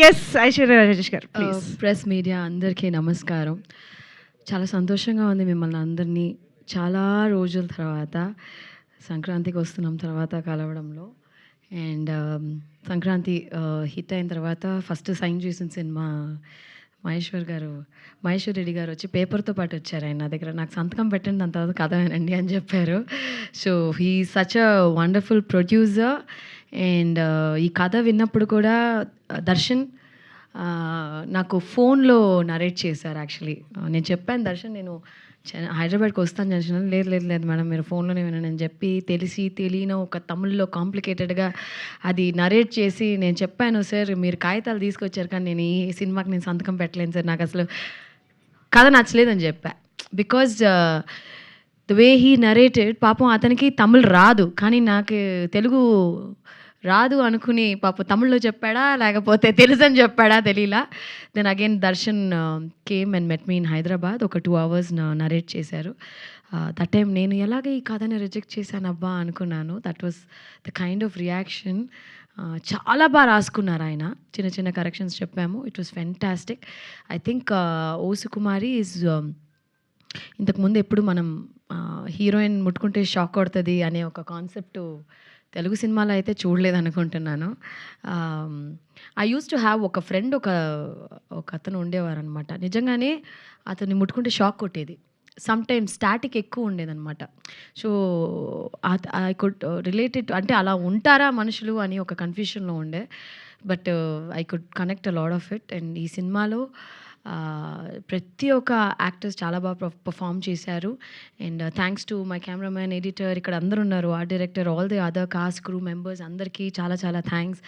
Yes Aishwarya Rajesh గారు please. Press media అందరికీ నమస్కారం. చాలా సంతోషంగా ఉంది మిమ్మల్ని అందరినీ చాలా రోజుల తర్వాత సంక్రాంతికి వస్తున్నాం తర్వాత కలవడంలో. అండ్ సంక్రాంతి హిట్ అయిన తర్వాత ఫస్ట్ సైన్ చేసిన సినిమా మహేశ్వర్ రెడ్డి గారు వచ్చి పేపర్తో పాటు వచ్చారు. ఆయన నా దగ్గర నాకు సంతకం పెట్టండి, దాని తర్వాత కథ వినండి అని చెప్పారు. So he such a wonderful producer. And ఈ కథ విన్నప్పుడు కూడా దర్శన్ నాకు ఫోన్లో నరేట్ చేశారు. యాక్చువల్లీ నేను చెప్పాను, దర్శన్ నేను హైదరాబాద్కి వస్తాను జంక్షన్. లేదు లేదు లేదు మేడం, మీరు ఫోన్లోనే వినండి అని చెప్పి తెలియని ఒక తమిళ్లో కాంప్లికేటెడ్గా అది నరేట్ చేసి నేను చెప్పాను, సార్ మీరు కాగితాలు తీసుకొచ్చారు కానీ నేను ఈ సినిమాకి నేను సంతకం పెట్టలేను సార్, నాకు అసలు కథ నచ్చలేదని చెప్పా. Because the way he narrated, పాపం అతనికి తమిళ్ రాదు కానీ నాకు తెలుగు రాదు అనుకుని పాపం తమిళ్లో చెప్పాడా లేకపోతే తెలుసు అని చెప్పాడా తెలియలా. Then again Darshan came and met me in Hyderabad. ఒక 2 hours నరేట్ చేశారు. దట్ టైం నేను ఎలాగ ఈ కథని రిజెక్ట్ చేశాను అబ్బా అనుకున్నాను. That was the kind of reaction. చాలా బాగా రాసుకున్నారు ఆయన, చిన్న చిన్న కరెక్షన్స్ చెప్పాము. It was fantastic. I think ఓ సుకుమారి ఈజ్ ఇంతకుముందు ఎప్పుడు మనం హీరోయిన్ ముట్టుకుంటే షాక్ కొడుతుంది అనే ఒక కాన్సెప్ట్ తెలుగు సినిమాలో అయితే చూడలేదు అనుకుంటున్నాను. ఐ యూస్ టు హ్యావ్ ఒక ఫ్రెండ్, ఒక అతను ఉండేవారు అనమాట. నిజంగానే అతన్ని ముట్టుకుంటే షాక్ కొట్టేది. సమ్ టైమ్స్ స్టాటిక్ ఎక్కువ ఉండేదన్నమాట. సో ఐ కుడ్ రిలేటెడ్, అంటే అలా ఉంటారా మనుషులు అని ఒక కన్ఫ్యూషన్లో ఉండే. But I could connect a lot of it. And ఈ సినిమాలో ప్రతి ఒక్క యాక్టర్స్ చాలా బాగా పర్ఫామ్ చేశారు. And thanks to my cameraman, editor, ఇక్కడ అందరు ఉన్నారు, art director, all the other cost crew members అందరికీ చాలా చాలా థ్యాంక్స్.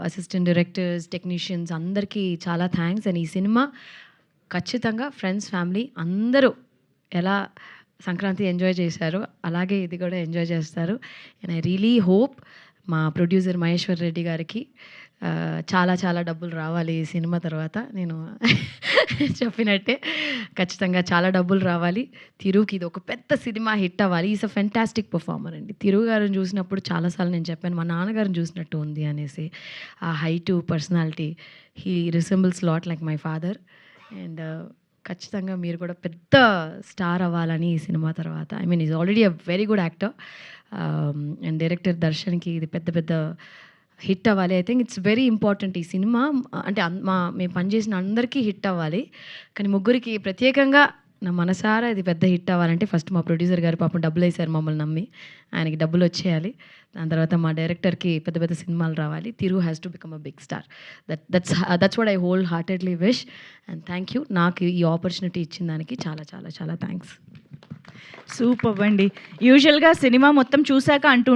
అసిస్టెంట్ డైరెక్టర్స్, టెక్నీషియన్స్ అందరికీ చాలా థ్యాంక్స్. అండ్ ఈ సినిమా ఖచ్చితంగా ఫ్రెండ్స్, ఫ్యామిలీ అందరూ ఎలా సంక్రాంతి ఎంజాయ్ చేశారు అలాగే ఇది కూడా ఎంజాయ్ చేస్తారు. అండ్ ఐ రియలీ హోప్ మా ప్రొడ్యూసర్ మహేశ్వర్ రెడ్డి గారికి చాలా చాలా డబ్బులు రావాలి ఈ సినిమా తర్వాత. నేను చెప్పినట్టే ఖచ్చితంగా చాలా డబ్బులు రావాలి. తిరుగుకి ఇది ఒక పెద్ద సినిమా హిట్ అవ్వాలి. ఈజ్ అ ఫెంటాస్టిక్ పర్ఫార్మర్ అండి. తిరుగు గారిని చూసినప్పుడు చాలాసార్లు నేను చెప్పాను మా నాన్నగారిని చూసినట్టు ఉంది అనేసి. ఆ height, personality, he resembles lot like my father. And ఖచ్చితంగా మీరు కూడా పెద్ద స్టార్ అవ్వాలని ఈ సినిమా తర్వాత. I mean is already a very good actor. And director దర్శన్కి ఇది పెద్ద హిట్ అవ్వాలి. I think it's very important ఈ సినిమా. అంటే మేము పనిచేసిన అందరికీ హిట్ అవ్వాలి, కానీ ముగ్గురికి ప్రత్యేకంగా నా మనసారా ఇది పెద్ద హిట్ అవ్వాలంటే ఫస్ట్ మా ప్రొడ్యూసర్ గారు పాపం డబ్బులు వేశారు మమ్మల్ని నమ్మి, ఆయనకి డబ్బులు వచ్చేయాలి. దాని తర్వాత మా డైరెక్టర్కి పెద్ద సినిమాలు రావాలి. Thiru has to become a big star. That's what I wholeheartedly wish. And thank you నాకు ఈ ఆపర్చునిటీ ఇచ్చిన దానికి చాలా చాలా చాలా థ్యాంక్స్. సూపర్ అండి. యూజువల్గా సినిమా మొత్తం చూశాక అంటూ